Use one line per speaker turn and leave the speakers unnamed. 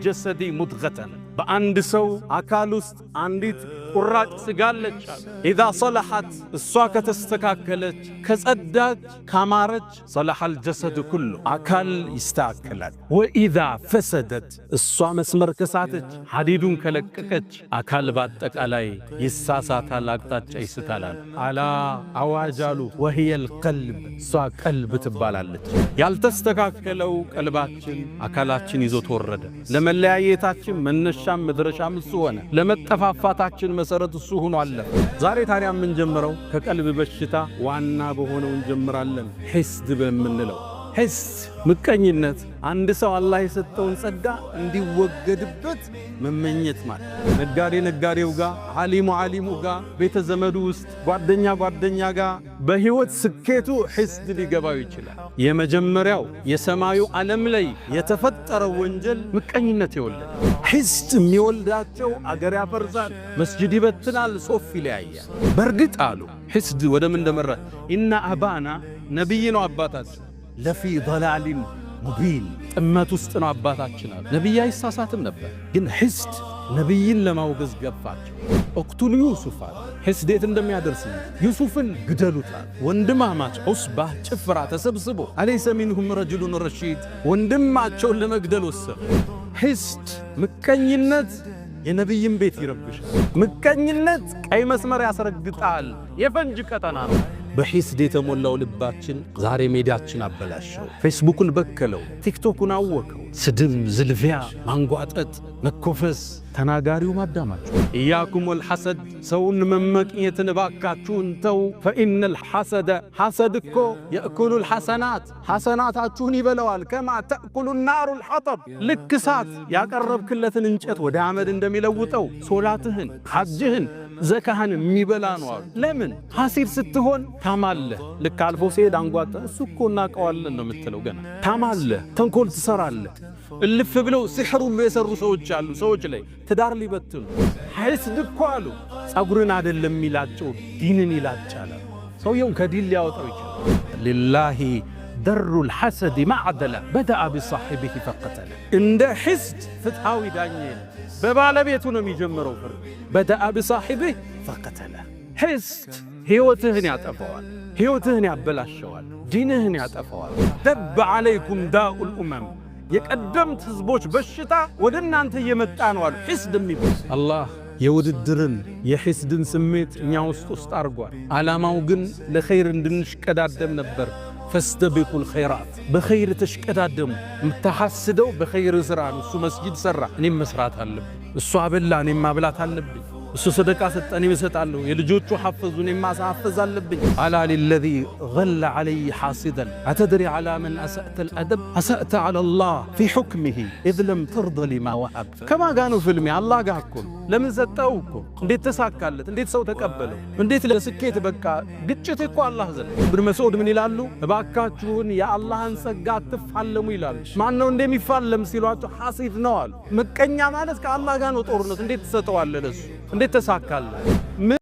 الجسد مضغة በአንድ ሰው አካል ውስጥ አንዲት ቁራጭ ስጋ አለች إذا صلحت እሷ ከተስተካከለች ከጸዳች ካማረች صلح الجسد كله አካል ይስተካከላል وإذا فسدت እሷ መስመር ከሳተች ሐዲዱን ከለቀቀች አካል በአጠቃላይ ይሳሳታል አቅጣጫ ይስታል አላ አዋጃሉ وهي القلب እሷ ቀልብ ትባላለች ያልተስተካከለው ቀልባችን አካላችን ይዞት ወረደ ለመለያየታችን መነሻም መድረሻም እሱ ሆነ ለመጠፋፋታችን መሰረት እሱ ሆኖ አለ ዛሬ ታዲያ ምን ጀምረው ከቀልብ በሽታ ዋና በሆነው እንጀምራለን ሂስድ በመንለው ሂስድ ምቀኝነት አንድ ሰው አላህ የሰጠውን ጸጋ እንዲወገድበት መመኘት ማለት ነጋዴው ጋር ዓሊሙ ጋር ቤተ ዘመዱ ውስጥ ጓደኛ ጋር በህይወት ስኬቱ ሂስድ ሊገባው ይችላል የመጀመሪያው የሰማዩ ዓለም ላይ የተፈጠረው ወንጀል ምቀኝነት ይወልዳል ሂስድ የሚወልዳቸው አገር ያፈርሳል መስጂድ ይበትናል ሶፍ ይለያያል በርግጥ አሉ ሂስድ ወደ ምን እንደመራ ኢና አባና ነብይ ነው አባታችን ለፊ ضلال ሙቢን ጥመት ውስጥ ነው አባታችን አሉ ነብይ አይሳሳትም ነበር ግን ሂስድ ነብይን ለማውገዝ ገፋቸው እቅቱሉ ዩሱፍ ሂስድ እንደሚያደርስ ዩሱፍን ግደሉታል ወንድማማች ዑስባ ጭፍራ ተሰብስቦ አለይሰ ሚንሁም ረጁሉን ረሺድ ወንድማቸውን ለመግደል ወሰኑ ሂስድ ምቀኝነት የነብይን ቤት ይረብሻል ምቀኝነት ቀይ መስመር ያስረግጣል የፈንጅ ቀጠና ነው በሂስድ የተሞላው ልባችን ዛሬ ሜዳችን አበላሸው ፌስቡክን በከለው ቲክቶክን አወከው ስድም ዝልፊያ ማንጓጠጥ መኮፈስ ተናጋሪው ማዳማቸው ኢያኩም ወልሐሰድ ሰውን መመቅኘትን ባካችሁን ተው فإن الحسد حسد እኮ يأكل الحسنات ሐሰናታችሁን ይበላዋል كما تأكل النار الحطب ልክሳት ያቀረብክለትን እንጨት ወደ አመድ እንደሚለውጠው ሶላትህን ሐጅህን ዘካህን የሚበላ ነው ለምን ሐሲድ ስትሆን ታማለህ ልክ አልፎ ሲሄድ አንጓጣ እሱ እኮ እናቀዋለን ነው የምትለው ገና ታማለህ ተንኮል ትሰራለህ እልፍ ብለው ሲሕሩም የሰሩ ሰዎች አሉ ሰዎች ላይ ትዳር ሊበትኑ ሂስድ እኮ አሉ ጸጉርን አይደለም ይላቸው ዲንን ይላጫል ሰውየው ከዲን ሊያወጣው ይችላል لله در الحسد معدل بدأ بصاحبه فقتل عند حسد ፍትሃዊ ዳኛ በባለቤቱ ነው የሚጀምረው ፍርድ بدأ بصاحبه فقتل حسد ህይወትህን ያጠፋዋል ህይወትህን ያበላሸዋል ዲንህን ያጠፋዋል دب عليكم داء الأمم የቀደምት ህዝቦች በሽታ ወደ እናንተ እየመጣ ነው አሉ ሂስድ የሚባል አላህ የውድድርን የሂስድን ስሜት እኛ ውስጥ አርጓል ዓላማው ግን ለኸይር እንድንሽቀዳደም ነበር فاستبقوا الخيرات بخير تشقدادم متحسدው بخير ስራ እሱ መስጊድ ሰራ እኔም መስራት አለብኝ እሱ አበላ እኔም ማብላት አለብኝ እሱ ሰደቃ ሰጠ እኔም እሰጣለሁ የልጆቹ ሐፈዙ እኔም ማሳፈዝ አለብኝ على الذي غل علي حاسدا أتدري على من أسأت الأدب أسأت على الله في حكمه إذ لم ترضى لما وهب كما قالوا في المي الله قاكم ለምን ሰጣውኮ እንዴት ተሳካለት እንዴት ሰው ተቀበለው እንዴት ለስኬት በቃ ግጭት እኮ አላህ ዘለ ኢብኑ መስዑድ ምን ይላሉ እባካችሁን የአላህን ጸጋ ተፋለሙ ይላሉ ማን ነው እንደሚፋለም ሲሏቸው ሐሲድ ነው አሉ ምቀኛ ማለት ከአላህ ጋር ነው ጦርነት እንዴት ተሰጠዋለ ለሱ እንዴት ተሳካለ